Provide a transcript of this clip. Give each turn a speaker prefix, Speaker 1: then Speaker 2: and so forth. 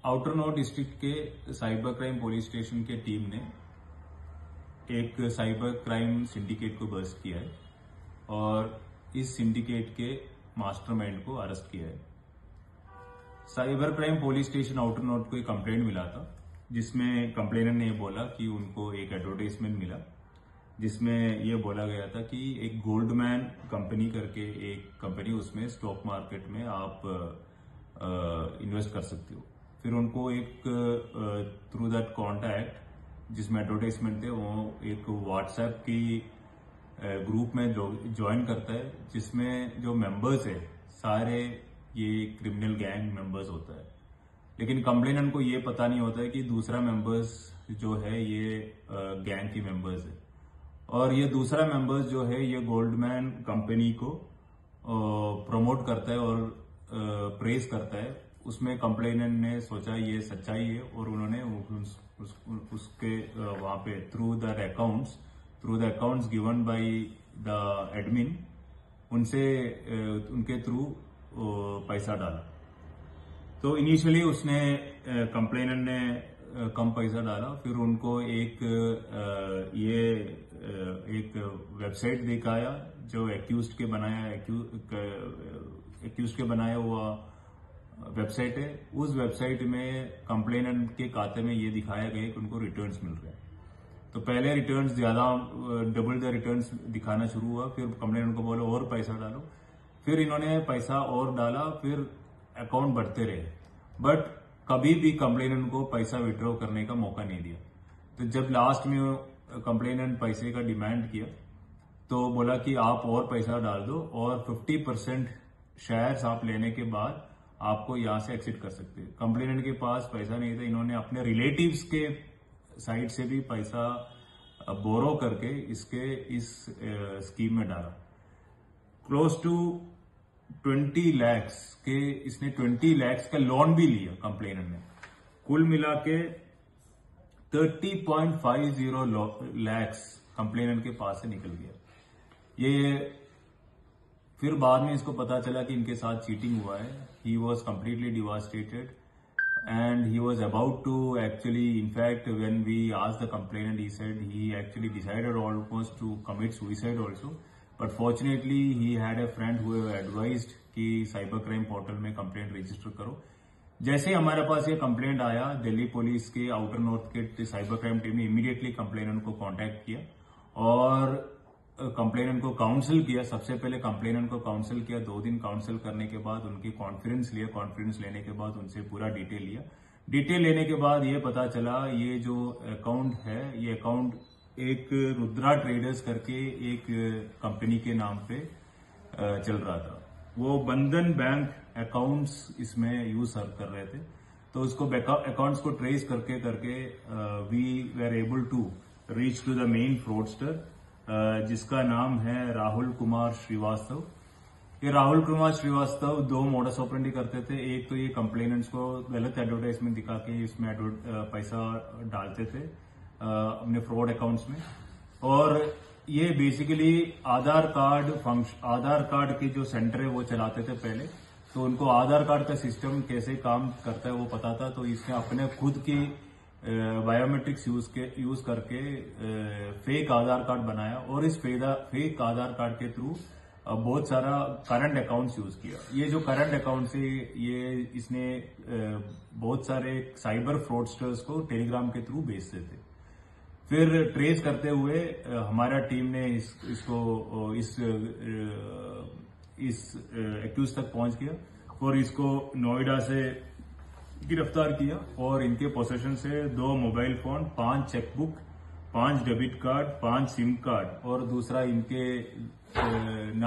Speaker 1: Outer north district के cyber crime police station के team ने एक साइबर क्राइम सिंडिकेट को बस्ट किया है और इस सिंडिकेट के मास्टरमाइंड को अरेस्ट किया है। Cyber crime police station outer north को एक कंप्लेंट मिला था, जिसमें कंप्लेनर ने बोला कि उनको एक एडवर्टाइजमेंट मिला जिसमें ये बोला गया था कि एक गोल्डमैन कंपनी करके एक कंपनी, उसमें स्टॉक मार्केट में आप इन्वेस्ट कर सकते हो। फिर उनको एक थ्रू दैट कॉन्टैक्ट जिसमें एडवर्टाइजमेंट थे, वो एक व्हाट्सएप की ग्रुप में ज्वाइन करता है, जिसमें जो मेंबर्स है सारे ये क्रिमिनल गैंग मेंबर्स होता है। लेकिन कंप्लेनेंट को ये पता नहीं होता है कि दूसरा मेंबर्स जो है ये गैंग की मेंबर्स है, और ये दूसरा मेंबर्स जो है ये गोल्डमैन कंपनी को प्रमोट करता है और प्रेज करता है। उसमें कंप्लेनेंट ने सोचा ये सच्चाई है और उन्होंने उसके वहां पे through the accounts given by the admin, उनके थ्रू पैसा डाला। तो इनिशियली उसने कंप्लेनेंट ने कम पैसा डाला, फिर उनको एक वेबसाइट दिखाया जो एक्यूज्ड के बनाया हुआ वेबसाइट है। उस वेबसाइट में कंप्लेनेंट के खाते में ये दिखाया गया कि उनको रिटर्न्स मिल रहे हैं। तो पहले रिटर्न्स ज्यादा डबल द रिटर्न्स दिखाना शुरू हुआ, फिर कंप्लेनेंट को बोला और पैसा डालो, फिर इन्होंने पैसा और डाला, फिर अकाउंट बढ़ते रहे, बट कभी भी कंप्लेनेंट को पैसा विड्रॉ करने का मौका नहीं दिया। तो जब लास्ट में कंप्लेनेंट पैसे का डिमांड किया तो बोला कि आप और पैसा डाल दो और 50% शेयर्स आप लेने के बाद आपको यहां से एक्सिट कर सकते हैं। कंप्लेनेंट के पास पैसा नहीं था, इन्होंने अपने रिलेटिव्स के साइड से भी पैसा बोरो करके इस स्कीम में डाला। क्लोज टू 20 lakhs के इसने 20 lakhs का लोन भी लिया कंप्लेनेंट ने। कुल मिला के 30.50 lakhs कंप्लेनेंट के पास से निकल गया। ये फिर बाद में इसको पता चला कि इनके साथ चीटिंग हुआ है। He was completely devastated and he was about to in fact when we asked the complainant, he said he actually decided almost to commit suicide also, but fortunately he had a friend who advised कि cyber crime portal में complaint register करो। जैसे हमारे पास ये complaint आया, Delhi police के outer north के cyber crime team ने इमीडिएटली कंप्लेनेंट को कांटेक्ट किया और कंप्लेनेंट को काउंसिल किया। सबसे पहले कंप्लेनेंट को काउंसिल किया, 2 दिन काउंसिल करने के बाद उनकी कॉन्फ्रेंस लिया। कॉन्फ्रेंस लेने के बाद उनसे पूरा डिटेल लिया। डिटेल लेने के बाद ये पता चला ये जो अकाउंट है, ये अकाउंट एक रुद्रा ट्रेडर्स करके एक कंपनी के नाम पे चल रहा था। वो बंधन बैंक अकाउंट्स इसमें यूज कर रहे थे। तो उसको अकाउंट्स को ट्रेस करके we were able to reach to the main fraudster, जिसका नाम है राहुल कुमार श्रीवास्तव। ये राहुल कुमार श्रीवास्तव 2 मोडस ऑपरेंडी करते थे। एक तो ये कंप्लेनेंट्स को गलत एडवर्टाइजमेंट दिखा के इसमें पैसा डालते थे अपने फ्रॉड अकाउंट्स में, और ये बेसिकली आधार कार्ड के जो सेंटर है वो चलाते थे पहले। तो उनको आधार कार्ड का सिस्टम कैसे काम करता है वो पता था, तो इसने अपने खुद की बायोमेट्रिक्स यूज करके फेक आधार कार्ड बनाया और इस फेक आधार कार्ड के थ्रू बहुत सारा करंट अकाउंट्स यूज किया। ये जो करंट अकाउंट्स है ये इसने बहुत सारे साइबर फ्रॉडस्टर्स को टेलीग्राम के थ्रू भेजते थे। फिर ट्रेस करते हुए हमारा टीम ने इस एक्यूज तक पहुंच गया और इसको नोएडा से गिरफ्तार किया और इनके पोसेशन से 2 mobile phone, 5 chequebook, 5 debit card, 5 SIM card और दूसरा इनके